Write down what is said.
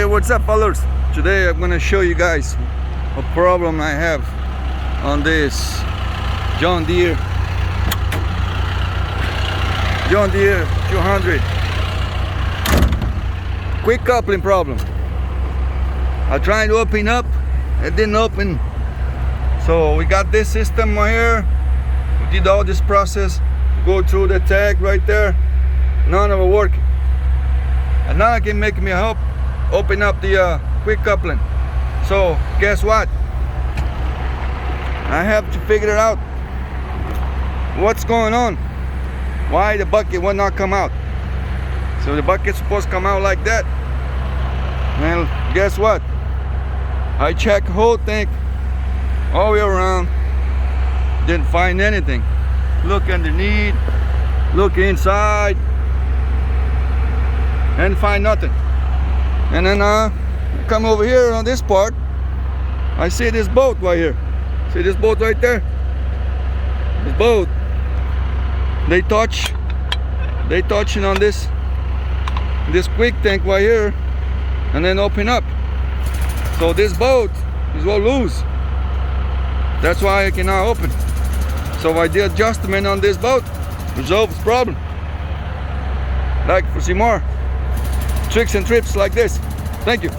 what's up, fellas? Today I'm gonna show you guys a problem I have on this John Deere 200 quick coupling problem. I tried to open up, it didn't open. So we got this system right here. We did all this process, go through the tag right there, none of it working. And now I can make me help open up the quick coupling. So guess what? I have to figure it out. What's going on? Why the bucket will not come out? So the bucket's supposed to come out like that. Well, guess what? I checked the whole tank all the way around. Didn't find anything. Look underneath, look inside, and find nothing. And then come over here on this part. I see this bolt right here. See this bolt right there? This bolt. They touching on this quick tank right here, and then open up. So this bolt is all loose. That's why I cannot open. So I did adjustment on this bolt, resolves the problem. Like for see more tricks and trips like this. Thank you.